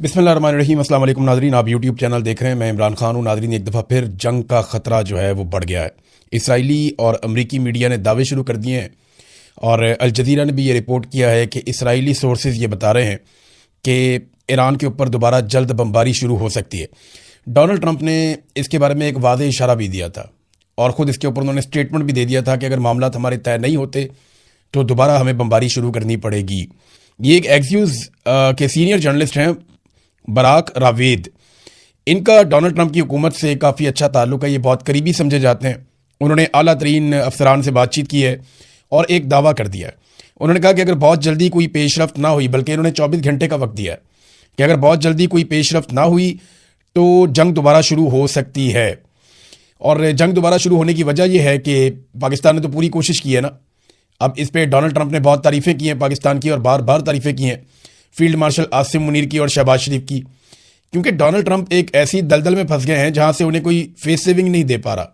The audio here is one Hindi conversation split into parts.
बिस्मिल्लाहिर्रहमानिर्रहीम। अस्सलाम वालेकुम नाज़रीन, आप यूट्यूब चैनल देख रहे हैं। मैं इमरान खान हूँ। नाज़रीन, एक दफ़ा फिर जंग का ख़तरा जो है वो बढ़ गया है। इसराइली और अमरीकी मीडिया ने दावे शुरू कर दिए हैं और अल जज़ीरा ने भी ये रिपोर्ट किया है कि इसराइली सोर्सेज ये बता रहे हैं कि ईरान के ऊपर दोबारा जल्द बमबारी शुरू हो सकती है। डोनाल्ड ट्रंप ने इसके बारे में एक वाज़ेह इशारा भी दिया था और ख़ुद इसके ऊपर उन्होंने स्टेटमेंट भी दे दिया था कि अगर मामला हमारे तय नहीं होते तो दोबारा हमें बमबारी शुरू करनी पड़ेगी। ये एक एक्स के सीनियर जर्नलिस्ट हैं, बराक रावेद। इनका डोनाल्ड ट्रंप की हुकूमत से काफ़ी अच्छा ताल्लुक है, ये बहुत करीबी समझे जाते हैं। उन्होंने आला तरीन अफसरान से बातचीत की है और एक दावा कर दिया है। उन्होंने कहा कि अगर बहुत जल्दी कोई पेशरफ्त ना हुई, बल्कि इन्होंने 24 घंटे का वक्त दिया है कि अगर बहुत जल्दी कोई पेशरफ्त ना हुई तो जंग दोबारा शुरू हो सकती है। और जंग दोबारा शुरू होने की वजह यह है कि पाकिस्तान ने तो पूरी कोशिश की है ना। अब इस पर डोनाल्ड ट्रंप ने बहुत तारीफ़ें की हैं पाकिस्तान की, और बार बार तारीफ़ें की हैं फील्ड मार्शल आसिम मुनीर की और शहबाज शरीफ की, क्योंकि डोनाल्ड ट्रंप एक ऐसी दलदल में फंस गए हैं जहां से उन्हें कोई फेस सेविंग नहीं दे पा रहा,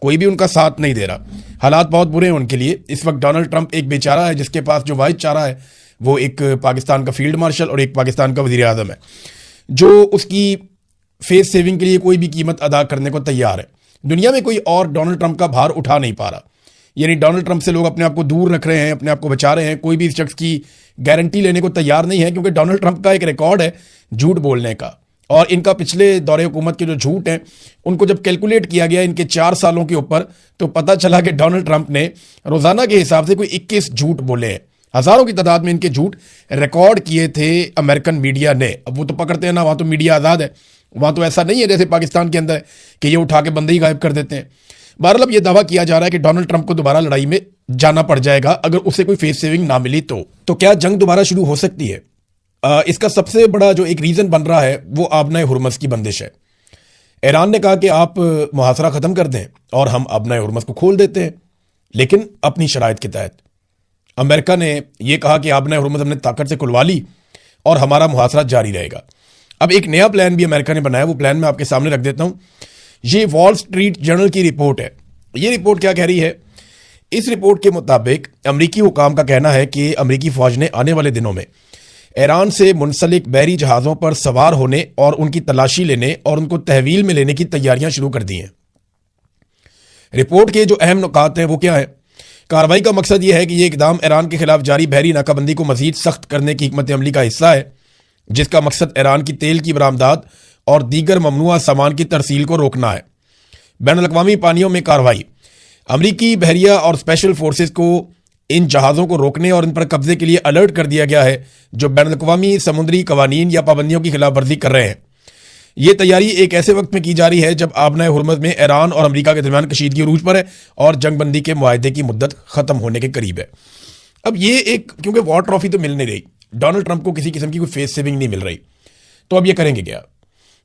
कोई भी उनका साथ नहीं दे रहा। हालात बहुत बुरे हैं उनके लिए। इस वक्त डोनाल्ड ट्रंप एक बेचारा है जिसके पास जो वाहिद चारा है वो एक पाकिस्तान का फील्ड मार्शल और एक पाकिस्तान का वज़ीर आज़म है, जो उसकी फेस सेविंग के लिए कोई भी कीमत अदा करने को तैयार है। दुनिया में कोई और डोनाल्ड ट्रंप का भार उठा नहीं पा रहा। यानी डोनाल्ड ट्रंप से लोग अपने आप को दूर रख रहे हैं, अपने आप को बचा रहे हैं। कोई भी इस शख्स की गारंटी लेने को तैयार नहीं है, क्योंकि डोनाल्ड ट्रंप का एक रिकॉर्ड है झूठ बोलने का। और इनका पिछले दौरे हुकूमत के जो झूठ हैं उनको जब कैलकुलेट किया गया इनके 4 सालों के ऊपर, तो पता चला कि डोनाल्ड ट्रंप ने रोजाना के हिसाब से कोई 21 झूठ बोले हैं। हजारों की तादाद में इनके झूठ रिकॉर्ड किए थे अमेरिकन मीडिया ने। अब वो तो पकड़ते हैं ना, वहां तो मीडिया आज़ाद है, वहां तो ऐसा नहीं है जैसे पाकिस्तान के अंदर कि ये उठा के बंदे ही गायब कर देते हैं। बहरहाल अब ये दावा किया जा रहा है कि डोनाल्ड ट्रंप को दोबारा लड़ाई में जाना पड़ जाएगा अगर उसे कोई फेस सेविंग ना मिली तो क्या जंग दोबारा शुरू हो सकती है? इसका सबसे बड़ा जो एक रीजन बन रहा है वो आबनाए हुर्मस की बंदिश है। ईरान ने कहा कि आप मुहासरा खत्म कर दें और हम आबनाए हुर्मस को खोल देते हैं, लेकिन अपनी शराइत के तहत। अमेरिका ने यह कहा कि आबनाए हुर्मस हमने ताकत से खुलवा ली और हमारा मुहासरा जारी रहेगा। अब एक नया प्लान भी अमेरिका ने बनाया, वो प्लान मैं आपके सामने रख देता हूं। ये वॉल स्ट्रीट जर्नल की रिपोर्ट है। ये रिपोर्ट क्या कह रही है? इस रिपोर्ट के मुताबिक अमरीकी हुकाम का कहना है कि अमरीकी फौज ने आने वाले दिनों में ईरान से मुंसलिक बहरी जहाज़ों पर सवार होने और उनकी तलाशी लेने और उनको तहवील में लेने की तैयारियां शुरू कर दी हैं। रिपोर्ट के जो अहम नुकात हैं वो क्या है? कार्रवाई का मकसद यह है कि यह इकदाम ईरान के खिलाफ जारी बहरी नाकाबंदी को मजीद सख्त करने की हिकमत अमली का हिस्सा है, जिसका मकसद ईरान की तेल की बरामदात और दीगर ममनुआ सामान की तरसील को रोकना है। बैनुल-अक़वामी पानियों में कार्रवाई। अमरीकी बहरिया और स्पेशल फोर्सेस को इन जहाज़ों को रोकने और इन पर कब्जे के लिए अलर्ट कर दिया गया है जो बैनुल-अक़वामी समुद्री कवानीन या पाबंदियों की खिलाफ वर्जी कर रहे हैं। यह तैयारी एक ऐसे वक्त में की जा रही है जब आबनाए हुर्मस में ईरान और अमरीका के दरमियान कशीदगी अरूज पर है और जंगबंदी के मुआहदे की मुद्दत खत्म होने के करीब है। अब ये एक, क्योंकि वॉर ट्रॉफी तो मिल नहीं रही, डोनाल्ड ट्रंप को किसी किस्म की कोई फेस सेविंग नहीं मिल रही, तो अब ये करेंगे क्या?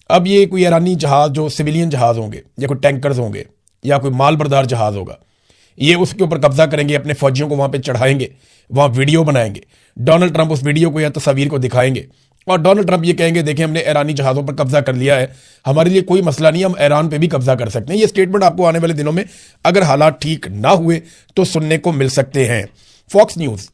अब ये कोई ईरानी जहाज़ जो सिविलियन जहाज़ होंगे या कोई टैंकर्स होंगे या कोई माल बरदार जहाज़ होगा, ये उसके ऊपर कब्जा करेंगे, अपने फौजियों को वहां पे चढ़ाएंगे, वहां वीडियो बनाएंगे। डोनाल्ड ट्रंप उस वीडियो को या तस्वीर को दिखाएंगे और डोनाल्ड ट्रंप ये कहेंगे देखें हमने ईरानी जहाज़ों पर कब्जा कर लिया है, हमारे लिए कोई मसला नहीं, हम ईरान पे भी कब्जा कर सकते हैं। ये स्टेटमेंट आपको आने वाले दिनों में अगर हालात ठीक ना हुए तो सुनने को मिल सकते हैं। फॉक्स न्यूज़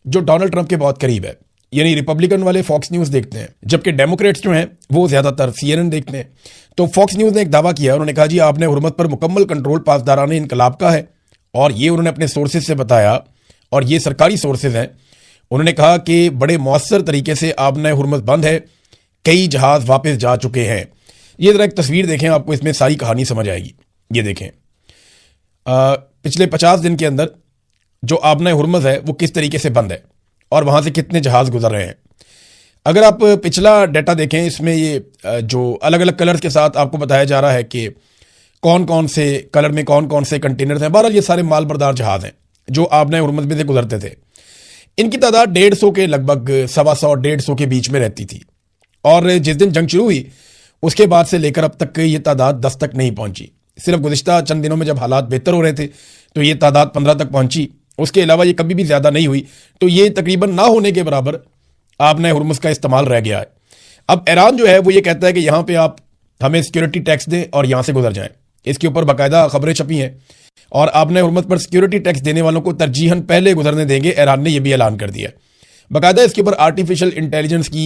जो डोनाल्ड ट्रंप के बहुत करीब है, यानी रिपब्लिकन वाले फॉक्स न्यूज़ देखते हैं, जबकि डेमोक्रेट्स जो हैं वो ज़्यादातर CNN देखते हैं। तो फॉक्स न्यूज़ ने एक दावा किया, उन्होंने कहा जी आपने हुर्मस पर मुकम्मल कंट्रोल पासदाराने इनकलाब का है, और ये उन्होंने अपने सोर्सेज से बताया और ये सरकारी सोर्सेज हैं। उन्होंने कहा कि बड़े मौसर तरीके से आबनाए हुर्मस बंद है, कई जहाज़ वापस जा चुके हैं। ये ज़रा एक तस्वीर देखें, आपको इसमें सारी कहानी समझ आएगी। ये देखें पिछले 50 दिन के अंदर जो आबनाए हुर्मस है वो किस तरीके से बंद है और वहां से कितने जहाज गुजर रहे हैं। अगर आप पिछला डाटा देखें, इसमें ये जो अलग अलग कलर्स के साथ आपको बताया जा रहा है कि कौन कौन से कलर में कौन कौन से कंटेनर्स हैं। बहरहाल ये सारे माल बरदार जहाज हैं जो आबनाए हुर्मस में से गुजरते थे। इनकी तादाद 150 के लगभग 125-150 के बीच में रहती थी, और जिस दिन जंग शुरू हुई उसके बाद से लेकर अब तक ये तादाद 10 तक नहीं पहुंची। सिर्फ गुज़िश्ता चंद दिनों में जब हालात बेहतर हो रहे थे तो ये तादाद 15 तक पहुंची, उसके अलावा ये कभी भी ज़्यादा नहीं हुई। तो ये तकरीबन ना होने के बराबर आबनाए हुर्मस का इस्तेमाल रह गया है। अब ईरान जो है वो ये कहता है कि यहाँ पे आप हमें सिक्योरिटी टैक्स दें और यहाँ से गुजर जाएं। इसके ऊपर बाकायदा खबरें छपी हैं और आबनाए हुर्मस पर सिक्योरिटी टैक्स देने वालों को तरजीहन पहले गुजरने देंगे, ईरान ने यह भी ऐलान कर दिया। बाकायदा इसके ऊपर आर्टिफिशियल इंटेलिजेंस की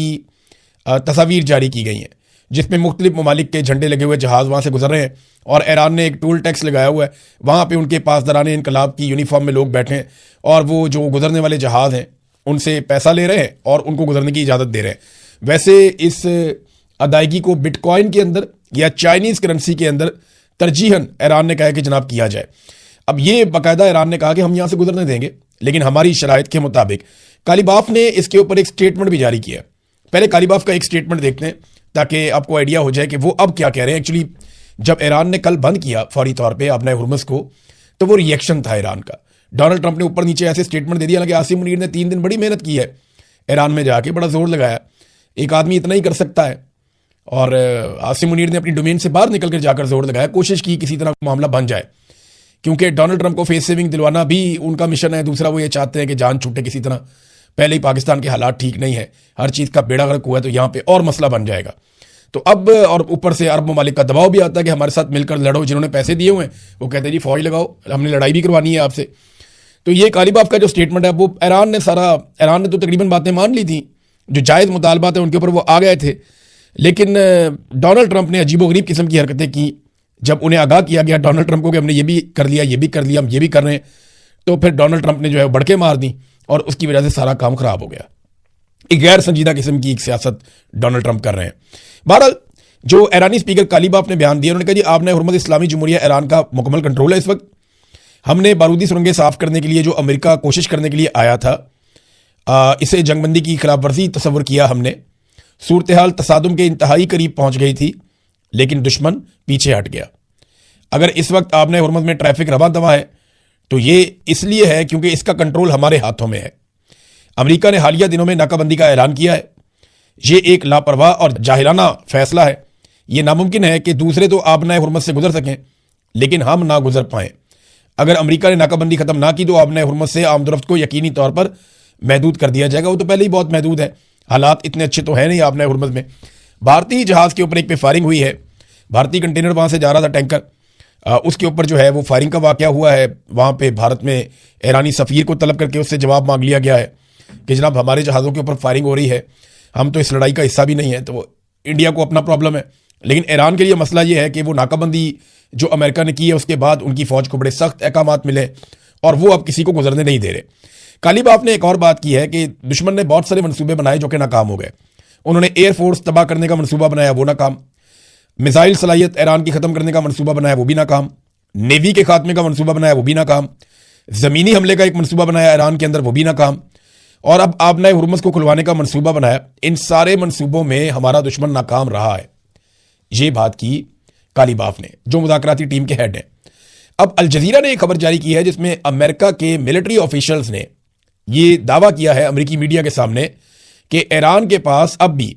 तस्वीर जारी की गई हैं, जिसमें मुख्तलिफ ममालिक के झंडे लगे हुए जहाज़ वहाँ से गुजर रहे हैं और ईरान ने एक टोल टैक्स लगाया हुआ है। वहाँ पे उनके पासदारान इनकलाब की यूनिफॉर्म में लोग बैठे हैं और वो जो गुजरने वाले जहाज़ हैं उनसे पैसा ले रहे हैं और उनको गुजरने की इजाज़त दे रहे हैं। वैसे इस अदायगी को बिटकॉइन के अंदर या चाइनीज़ करेंसी के अंदर तरजीहन ईरान ने कहा कि जनाब किया जाए। अब ये बाकायदा ईरान ने कहा कि हम यहाँ से गुजरने देंगे, लेकिन हमारी शराइत के मुताबिक। कालीबाफ ने इसके ऊपर एक स्टेटमेंट भी जारी किया। पहले कालीबाफ का एक स्टेटमेंट देखते हैं ताकि आपको आइडिया हो जाए कि वो अब क्या कह रहे हैं। एक्चुअली जब ईरान ने कल बंद किया फौरी तौर पे आपने हुर्मुज़ को, तो वो रिएक्शन था ईरान का। डोनाल्ड ट्रंप ने ऊपर नीचे ऐसे स्टेटमेंट दे दिया। हालांकि आसिम मुनीर ने 3 दिन बड़ी मेहनत की है ईरान में जाके, बड़ा जोर लगाया, एक आदमी इतना ही कर सकता है। और आसिम मुनीर ने अपनी डोमेन से बाहर निकल कर जाकर जोर लगाया, कोशिश की किसी तरह मामला बन जाए, क्योंकि डोनाल्ड ट्रंप को फेस सेविंग दिलवाना भी उनका मिशन है। दूसरा वो ये चाहते हैं कि जान छूटे किसी तरह। पहले ही पाकिस्तान के हालात ठीक नहीं है, हर चीज़ का बेड़ा गर्क हुआ है, तो यहाँ पे और मसला बन जाएगा। तो अब और ऊपर से अरब ममालिक का दबाव भी आता है कि हमारे साथ मिलकर लड़ो। जिन्होंने पैसे दिए हुए हैं वो कहते हैं जी फौज लगाओ, हमने लड़ाई भी करवानी है आपसे। तो ये कालीबाफ का जो स्टेटमेंट है वो ईरान ने तो तकरीबन बातें मान ली थी, जो जायज़ मुतालबात है उनके ऊपर वो आ गए थे। लेकिन डोनाल्ड ट्रंप ने अजीबोगरीब किस्म की हरकतें की। जब उन्हें आगाह किया गया डोनाल्ड ट्रंप को कि हमने ये भी कर लिया, ये भी कर लिया, हम ये भी कर रहे हैं, तो फिर डोनाल्ड ट्रंप ने जो है बड़के मार दी और उसकी वजह से सारा काम खराब हो गया। एक गैर संजीदा किस्म की एक सियासत डोनाल्ड ट्रंप कर रहे हैं। बहरहाल जो ईरानी स्पीकर कालीबाफ ने बयान दिया, उन्होंने कहा जी आपने हुर्मुज़ इस्लामी जमहूरिया ईरान का मुकम्मल कंट्रोल है इस वक्त। हमने बारूदी सुरंगें साफ करने के लिए जो अमेरिका कोशिश करने के लिए आया था, इसे जंगबंदी की खिलाफ वर्जी तस्वर किया हमने। सूरत हाल तसादुम के इंतहाई करीब पहुंच गई थी, लेकिन दुश्मन पीछे हट गया। अगर इस वक्त आपने हुर्मुज़ में ट्रैफिक रवा दवा है तो ये इसलिए है क्योंकि इसका कंट्रोल हमारे हाथों में है। अमेरिका ने हालिया दिनों में नाकाबंदी का ऐलान किया है। ये एक लापरवाह और जाहिलाना फैसला है। ये नामुमकिन है कि दूसरे तो आपने हुर्मुज़ से गुजर सकें, लेकिन हम ना गुजर पाएं। अगर अमेरिका ने नाकाबंदी खत्म ना की तो आपने हुर्मुज़ से आमदरफ्त को यकीनी तौर पर महदूद कर दिया जाएगा। वो तो पहले ही बहुत महदूद है, हालात इतने अच्छे तो है नहीं आपने हुर्मुज़ में। भारतीय जहाज़ के ऊपर एक पे फायरिंग हुई है। भारतीय कंटेनर वहाँ से जा रहा था, टैंकर, उसके ऊपर जो है वो फायरिंग का वाक़या हुआ है। वहाँ पे भारत में ईरानी सफ़ीर को तलब करके उससे जवाब मांग लिया गया है कि जनाब हमारे जहाज़ों के ऊपर फायरिंग हो रही है, हम तो इस लड़ाई का हिस्सा भी नहीं है। तो वो इंडिया को अपना प्रॉब्लम है, लेकिन ईरान के लिए मसला ये है कि वो नाकाबंदी जो अमेरिका ने की है उसके बाद उनकी फ़ौज को बड़े सख्त अहकामात मिले और वो अब किसी को गुजरने नहीं दे रहे। कालीबाफ ने एक और बात की है कि दुश्मन ने बहुत सारे मनसूबे बनाए जो कि नाकाम हो गए। उन्होंने एयरफोर्स तबाह करने का मनसूबा बनाया, वो नाकाम। मिसाइल सलाहियत ईरान की ख़त्म करने का मनसूबा बनाया, वो भी नाकाम। नेवी के खात्मे का मनसूबा बनाया, वो भी नाकाम। ज़मीनी हमले का एक मनसूबा बनाया ईरान के अंदर, वो भी नाकाम। और अब आपने हुर्मुज़ को खुलवाने का मनसूबा बनाया। इन सारे मनसूबों में हमारा दुश्मन नाकाम रहा है। ये बात की कालीबाफ ने, जो मुज़ाकराती टीम के हेड हैं। अब अल जज़ीरा ने एक खबर जारी की है जिसमें अमेरिका के मिलिट्री ऑफिशियल्स ने ये दावा किया है अमेरिकी मीडिया के सामने कि ईरान के पास अब भी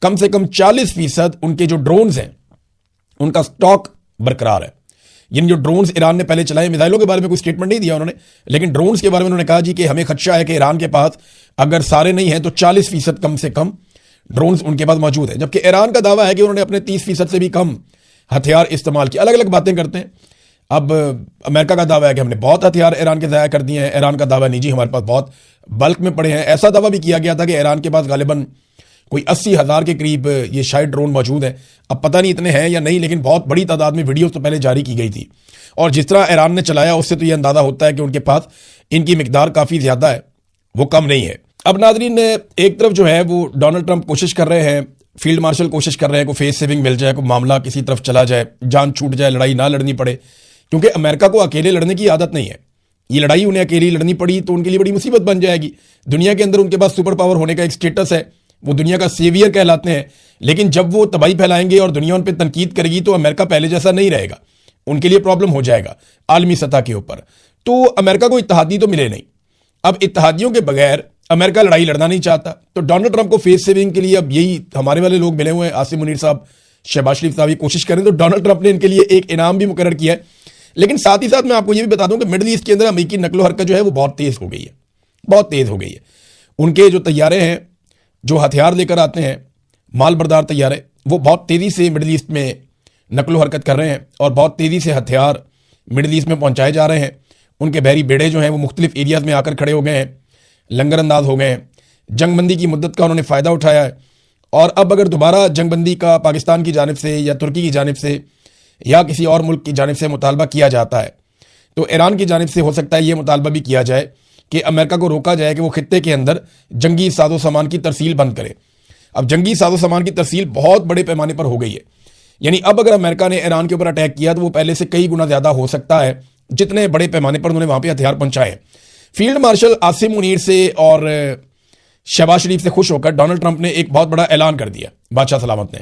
कम से कम 40% उनके जो ड्रोन्स हैं उनका स्टॉक बरकरार है। यानी जो ड्रोन्स ईरान ने पहले चलाए, मिसाइलों के बारे में कोई स्टेटमेंट नहीं दिया उन्होंने, लेकिन ड्रोन्स के बारे में उन्होंने कहा जी कि हमें खदशा है कि ईरान के पास अगर सारे नहीं हैं तो 40% कम से कम ड्रोन्स उनके पास मौजूद है। जबकि ईरान का दावा है कि उन्होंने अपने 30% से भी कम हथियार इस्तेमाल किए। अलग अलग बातें करते हैं। अब अमेरिका का दावा है कि हमने बहुत हथियार ईरान के ज़ाया कर दिए हैं। ईरान का दावा नहीं जी हमारे पास बहुत बल्क में पड़े हैं। ऐसा दावा भी किया गया था कि ईरान के पास गालिबन कोई 80,000 के करीब ये शायद ड्रोन मौजूद हैं। अब पता नहीं इतने हैं या नहीं, लेकिन बहुत बड़ी तादाद में वीडियोस तो पहले जारी की गई थी। और जिस तरह ईरान ने चलाया उससे तो ये अंदाज़ा होता है कि उनके पास इनकी मिकदार काफ़ी ज़्यादा है, वो कम नहीं है। अब नाज़रीन, एक तरफ जो है वो डोनाल्ड ट्रंप कोशिश कर रहे हैं, फील्ड मार्शल कोशिश कर रहे हैं को फेस सेविंग मिल जाए, को मामला किसी तरफ चला जाए, जान छूट जाए, लड़ाई ना लड़नी पड़े, क्योंकि अमेरिका को अकेले लड़ने की आदत नहीं है। ये लड़ाई उन्हें अकेली लड़नी पड़ी तो उनके लिए बड़ी मुसीबत बन जाएगी। दुनिया के अंदर उनके पास सुपर पावर होने का एक स्टेटस है, वो दुनिया का सेवियर कहलाते हैं, लेकिन जब वो तबाही फैलाएंगे और दुनिया उन पर तनकीद करेगी तो अमेरिका पहले जैसा नहीं रहेगा, उनके लिए प्रॉब्लम हो जाएगा आलमी सतह के ऊपर। तो अमेरिका को इत्तेहादी तो मिले नहीं। अब इत्तेहादियों के बगैर अमेरिका लड़ाई लड़ना नहीं चाहता, तो डोनाल्ड ट्रंप को फेस सेविंग के लिए अब यही हमारे वाले लोग मिले हुए हैं, आसिम मुनीर साहब, शहबाज शरीफ साहब, ये कोशिश करें तो डोनाल्ड ट्रंप ने इनके लिए एक इनाम भी मुकर्रर किया है। लेकिन साथ ही साथ मैं आपको ये भी बता दूं कि मिडल ईस्ट के अंदर अमेरिकी नकलो हरकत जो है वो बहुत तेज़ हो गई है, बहुत तेज़ हो गई है। उनके जो तैयारे हैं, जो हथियार लेकर आते हैं, माल बरदार तैयारे, वो बहुत तेज़ी से मिडल ईस्ट में नकलो हरकत कर रहे हैं और बहुत तेज़ी से हथियार मिडल ईस्ट में पहुंचाए जा रहे हैं। उनके बहरी बेड़े जो हैं वो मुख्तलिफ एरियाज़ में आकर खड़े हो गए हैं, लंगर अंदाज हो गए हैं। जंगबंदी की मुद्दत का उन्होंने फ़ायदा उठाया है और अब अगर दोबारा जंगबंदी का पाकिस्तान की जानिब से या तुर्की की जानिब से या किसी और मुल्क की जानिब से मुतालबा किया जाता है, तो ईरान की जानिब से हो सकता है ये मुतालबा भी किया जाए कि अमेरिका को रोका जाए कि वो खित्ते के अंदर जंगी साजो सामान की तरसील बंद करे। अब जंगी साजो सामान की तरसील बहुत बड़े पैमाने पर हो गई है, यानी अब अगर अमेरिका ने ईरान के ऊपर अटैक किया तो वो पहले से कई गुना ज़्यादा हो सकता है, जितने बड़े पैमाने पर उन्होंने वहाँ पर हथियार पहुँचाए। फील्ड मार्शल आसिम मुनीर से और शहबाज शरीफ से खुश होकर डोनाल्ड ट्रंप ने एक बहुत बड़ा ऐलान कर दिया, बादशाह सलामत ने।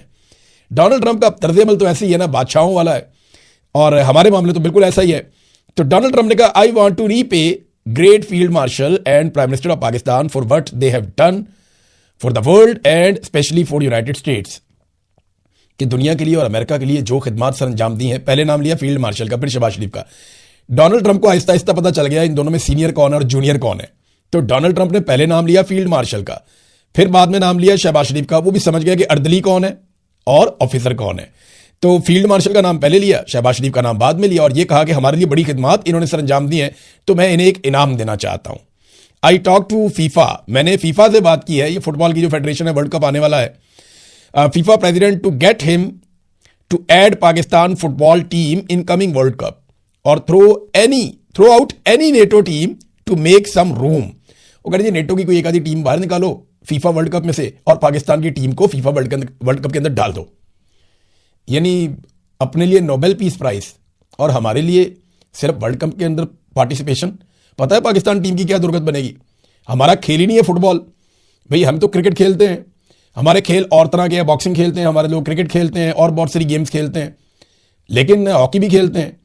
डोनाल्ड ट्रंप का तर्ज अमल तो ऐसे ही है ना, बादशाहों वाला है, और हमारे मामले तो बिल्कुल ऐसा ही है। तो डोनाल्ड ट्रंप ने कहा, I want to repay great field marshal and prime minister of Pakistan for what they have done for the world and specially for United States, कि दुनिया के लिए और अमेरिका के लिए जो खिदमात सर अंजाम दी हैं। पहले नाम लिया फील्ड मार्शल का, फिर शहबाज शरीफ का। डोनाल्ड ट्रंप को आहिस्ता आहिस्ता पता चल गया इन दोनों में सीनियर कौन है और जूनियर कौन है। तो डोनाल्ड ट्रंप ने पहले नाम लिया फील्ड मार्शल का, फिर बाद में नाम लिया शहबाज शरीफ का। वो भी समझ गया कि अर्दली कौन है और ऑफिसर कौन है। तो फील्ड मार्शल का नाम पहले लिया, शहबाज शरीफ का नाम बाद में लिया, और ये कहा कि हमारे लिए बड़ी खिदमात इन्होंने सर अंजाम दी है, तो मैं इन्हें एक इनाम देना चाहता हूं। आई टॉक टू फीफा, मैंने फीफा से बात की है, ये फुटबॉल की जो फेडरेशन है, वर्ल्ड कप आने वाला है, FIFA president, to get him to add Pakistan football team in coming world cup और थ्रो आउट एनी नेटो team to make some room. वो कह रहे नेटो की कोई एक आधी टीम बाहर निकालो फीफा वर्ल्ड कप में से और पाकिस्तान की टीम को फीफा वर्ल्ड कप के अंदर डाल दो। यानी अपने लिए नोबेल पीस प्राइज और हमारे लिए सिर्फ वर्ल्ड कप के अंदर पार्टिसिपेशन। पता है पाकिस्तान टीम की क्या दुर्गत बनेगी? हमारा खेल ही नहीं है फुटबॉल भाई। हम तो क्रिकेट खेलते हैं, हमारे खेल और तरह के, बॉक्सिंग खेलते हैं हमारे लोग, क्रिकेट खेलते हैं और बहुत सारी गेम्स खेलते हैं, लेकिन हॉकी भी खेलते हैं,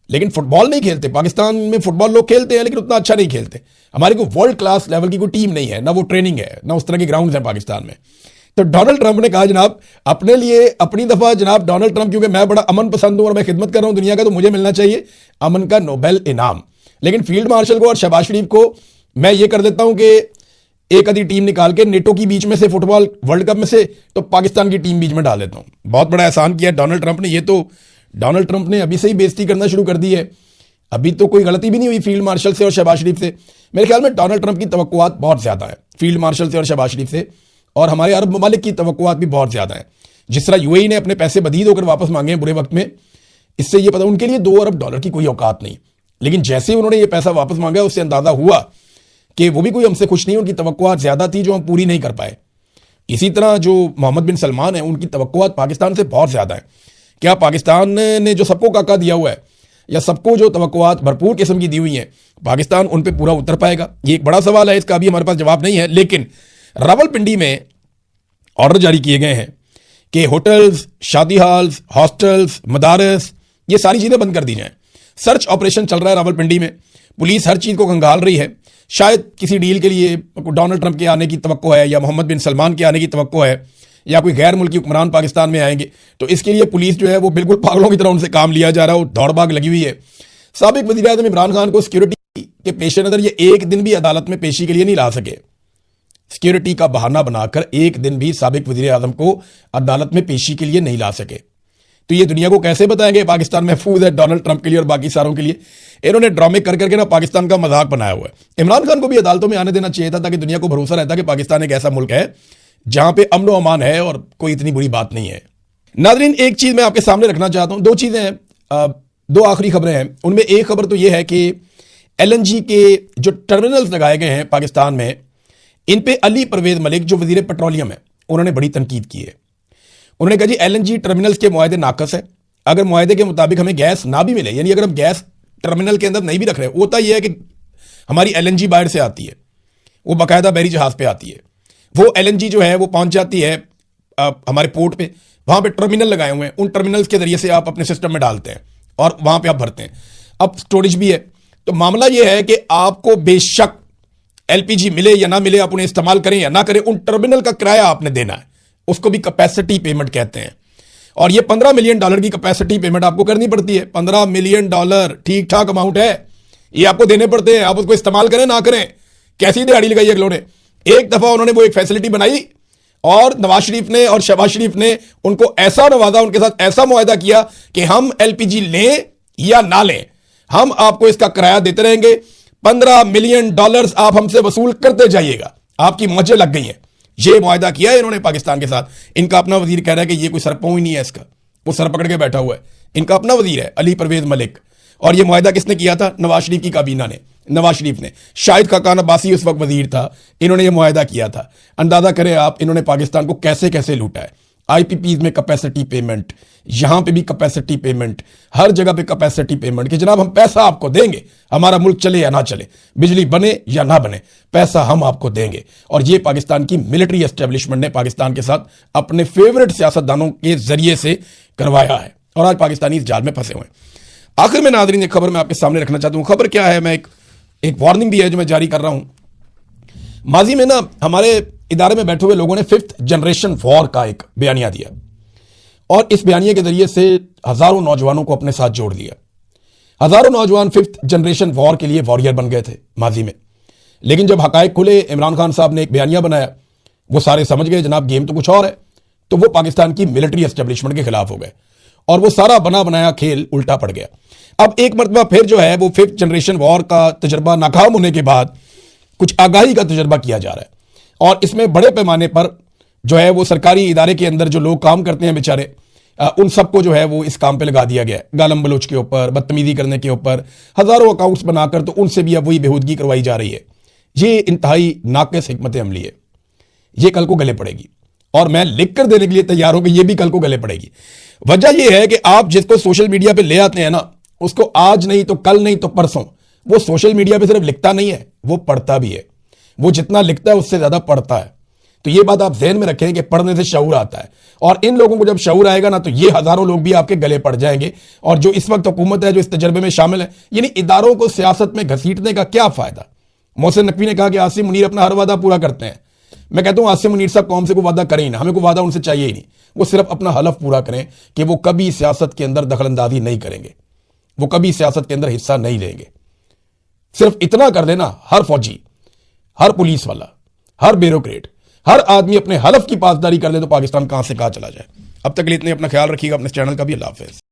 लेकिन फुटबॉल नहीं खेलते। पाकिस्तान में फुटबॉल लोग खेलते हैं लेकिन उतना अच्छा नहीं खेलते। हमारी कोई वर्ल्ड क्लास लेवल की कोई टीम नहीं है, ना वो ट्रेनिंग है, ना उस तरह के ग्राउंड हैं पाकिस्तान में। तो डोनाल्ड ट्रंप ने कहा जनाब अपने लिए अपनी दफा, जनाब डोनाल्ड ट्रंप, क्योंकि मैं बड़ा अमन पसंद हूं और मैं खिदमत कर रहा हूं दुनिया का, तो मुझे मिलना चाहिए अमन का नोबेल इनाम। लेकिन फील्ड मार्शल को और शहबाज शरीफ को मैं ये कर देता हूं कि एक आधी टीम निकाल के नेटो की बीच में से, फुटबॉल वर्ल्ड कप में से, तो पाकिस्तान की टीम बीच में डाल देता हूं। बहुत बड़ा एहसान किया डोनाल्ड ट्रंप ने। ये तो डोनाल्ड ट्रंप ने अभी से ही बेइज्जती करना शुरू कर दी है, अभी तो कोई गलती भी नहीं हुई फील्ड मार्शल से और शहबाज शरीफ से। मेरे ख्याल में डोनाल्ड ट्रंप की तवक्कुआत बहुत ज्यादा है फील्ड मार्शल से और शहबाज शरीफ से, और हमारे अरब ममालिक की तवक्कुआत भी बहुत ज्यादा है। जिस तरह यूएई ने अपने पैसे बदीद होकर वापस मांगे हैं बुरे वक्त में, इससे ये पता उनके लिए $2 अरब की कोई औकात नहीं, लेकिन जैसे ही उन्होंने ये पैसा वापस मांगा उससे अंदाजा हुआ कि वो भी कोई हमसे खुश नहीं, उनकी तवक्कुआत ज्यादा थी जो हम पूरी नहीं कर पाए। इसी तरह जो मोहम्मद बिन सलमान है, उनकी तवक्कुआत पाकिस्तान से बहुत ज्यादा है। क्या पाकिस्तान ने जो सबको काका दिया हुआ है या सबको जो तवक्कुआत भरपूर किस्म की दी हुई है, पाकिस्तान उन पे पूरा उतर पाएगा? ये एक बड़ा सवाल है, इसका अभी हमारे पास जवाब नहीं है। लेकिन रावलपिंडी में ऑर्डर जारी किए गए हैं कि होटल्स, शादी हॉल्स, हॉस्टल्स, मदारस, ये सारी चीजें बंद कर दी जाएं। सर्च ऑपरेशन चल रहा है रावलपिंडी में, पुलिस हर चीज को खंगाल रही है। शायद किसी डील के लिए डोनाल्ड ट्रंप के आने की तवक्को है या मोहम्मद बिन सलमान के आने की तवक्को है या कोई गैर मुल्की हुक्मरान पाकिस्तान में आएंगे, तो इसके लिए पुलिस जो है वो बिल्कुल पागलों की तरह उनसे काम लिया जा रहा है, वो दौड़ भाग लगी हुई है। साबिक वज़ीर आज़म इमरान खान को सिक्योरिटी के पेश नज़र ये एक दिन भी अदालत में पेशी के लिए नहीं ला सके। सिक्योरिटी का बहाना बनाकर एक दिन भी साबिक वज़ीर आज़म को अदालत में पेशी के लिए नहीं ला सके, तो ये दुनिया को कैसे बताएंगे पाकिस्तान महफूज है डोनाल्ड ट्रंप के लिए और बाकी सारों के लिए? इन्होंने ड्रामे कर करके ना पाकिस्तान का मजाक बनाया हुआ है। इमरान खान को भी अदालतों में आने देना चाहिए था, ताकि दुनिया को भरोसा रहता कि पाकिस्तान एक ऐसा मुल्क है जहां पे अमन व अमान है और कोई इतनी बुरी बात नहीं है। नाज़रीन, एक चीज मैं आपके सामने रखना चाहता हूं, दो चीजें हैं, दो आखिरी खबरें हैं। उनमें एक खबर तो यह है कि LNG के जो टर्मिनल्स लगाए गए हैं पाकिस्तान में, इन पे अली परवेज मलिक जो वजीर पेट्रोलियम है, उन्होंने बड़ी तनकीद की है। उन्होंने कहा जी LNG टर्मिनल्स के मुआहदे नाकस है। अगर मुआहदे के मुताबिक हमें गैस ना भी मिले, यानी अगर हम गैस टर्मिनल के अंदर नहीं भी रख रहे, होता यह है कि हमारी LNG बाहर से आती है, वो बाकायदा बहरी जहाज पे आती है, वो LNG जो है वो पहुंच जाती है हमारे पोर्ट पे, वहां पे टर्मिनल लगाए हुए हैं, उन टर्मिनल्स के जरिए से आप अपने सिस्टम में डालते हैं और वहां पे आप भरते हैं। अब स्टोरेज भी है। तो मामला यह है कि आपको बेशक LPG मिले या ना मिले, आप उन्हें इस्तेमाल करें या ना करें, उन टर्मिनल का किराया आपने देना है, उसको भी कैपेसिटी पेमेंट कहते हैं। और ये $15 मिलियन की कैपेसिटी पेमेंट आपको करनी पड़ती है। $15 मिलियन ठीक ठाक अमाउंट है, ये आपको देने पड़ते हैं। आप उसको इस्तेमाल करें ना करें, कैसी दिहाड़ी लगाई अगलों ने। एक दफा उन्होंने वो एक फैसिलिटी बनाई और नवाज शरीफ ने और शहबाज शरीफ ने उनको ऐसा नवाजा, उनके साथ ऐसा मुआहदा किया कि हम LPG लें या ना लें, हम आपको इसका किराया देते रहेंगे। $15 मिलियन आप हमसे वसूल करते जाइएगा। आपकी मौजें लग गई हैं। ये मुआहदा किया है इन्होंने पाकिस्तान के साथ। इनका अपना वजीर कह रहा है कि ये कोई सरपों ही नहीं है इसका, वो सर पकड़ के बैठा हुआ है। इनका अपना वजीर है अली परवेज मलिक। और ये मुआहदा किसने किया था? नवाज शरीफ की काबीना ने, नवाज शरीफ ने। शाहिद खाकान अब्बासी उस वक्त वजीर था, इन्होंने ये मुआहदा किया था। अंदाजा करें आप इन्होंने पाकिस्तान को कैसे कैसे लूटा है। आईपीपीज में कैपेसिटी पेमेंट, यहां पे भी कैपेसिटी पेमेंट, हर जगह पे कैपेसिटी पेमेंट कि जनाब हम पैसा आपको देंगे, हमारा मुल्क चले या ना चले, बिजली बने या ना बने, पैसा हम आपको देंगे। और ये पाकिस्तान की मिलिट्री एस्टेब्लिशमेंट ने पाकिस्तान के साथ अपने फेवरेट सियासतदानों के जरिए से करवाया है और आज पाकिस्तानी इस जाल में फंसे हुए हैं। आखिर में नाज़रीन एक खबर मैं आपके सामने रखना चाहता हूं। खबर क्या है? मैं एक वार्निंग भी है जो मैं जारी कर रहा हूं। माजी में ना हमारे इदारे में बैठे हुए लोगों ने 5th जनरेशन वॉर का एक बयानिया दिया और इस बयानिया के जरिए से हजारों नौजवानों को अपने साथ जोड़ लिया। हजारों नौजवान 5th जनरेशन वॉर के लिए वॉरियर बन गए थे माजी में, लेकिन जब हकायक खुले, इमरान खान साहब ने एक बयानिया बनाया, वो सारे समझ गए जनाब गेम तो कुछ और है, तो वो पाकिस्तान की मिलिट्री एस्टेब्लिशमेंट के खिलाफ हो गए और वो सारा बना बनाया खेल उल्टा पड़ गया। अब एक मरतबा फिर जो है वो 5th जनरेशन वॉर का तजर्बा नाकाम होने के बाद कुछ आगाही का तजर्बा किया जा रहा है और इसमें बड़े पैमाने पर जो है वो सरकारी इदारे के अंदर जो लोग काम करते हैं बेचारे, उन सबको जो है वो इस काम पे लगा दिया गया है। गालम बलोच के ऊपर, बदतमीजी करने के ऊपर हजारों अकाउंट्स बनाकर तो उनसे भी अब वही बेहूदगी करवाई जा रही है। ये इंतहाई नाक़िस हिकमत अमली है, ये कल को गले पड़ेगी और मैं लिख कर देने के लिए तैयार हूं कि ये भी कल को गले पड़ेगी। वजह यह है कि आप जिसको सोशल मीडिया पे ले आते हैं ना, उसको आज नहीं तो कल नहीं तो परसों, वो सोशल मीडिया पे सिर्फ लिखता नहीं है, वो पढ़ता भी है। वो जितना लिखता है उससे ज्यादा पढ़ता है। तो ये बात आप ज़हन में रखें कि पढ़ने से शऊर आता है और इन लोगों को जब शऊर आएगा ना तो ये हजारों लोग भी आपके गले पड़ जाएंगे। और जो इस वक्त हुकूमत है जो इस तजर्बे में शामिल है, यानी इदारों को सियासत में घसीटने का क्या फायदा? मोहसिन नकवी ने कहा कि आसिम मुनीर अपना हर वादा पूरा करते हैं। मैं कहता हूं आसिम मुनीर साहब कौम से कोई वादा करें ही ना, हमें कोई वादा उनसे चाहिए ही नहीं। वो सिर्फ अपना हलफ पूरा करें कि वो कभी सियासत के अंदर दखलंदाजी नहीं करेंगे, वो कभी सियासत के अंदर हिस्सा नहीं लेंगे। सिर्फ इतना कर देना, हर फौजी, हर पुलिस वाला, हर ब्यूरोक्रेट, हर आदमी अपने हलफ की पासदारी कर ले तो पाकिस्तान कहां से कहां चला जाए। अब तक के लिए इतने, अपना ख्याल रखिएगा, अपने चैनल का भी। अल्लाह हाफिज़।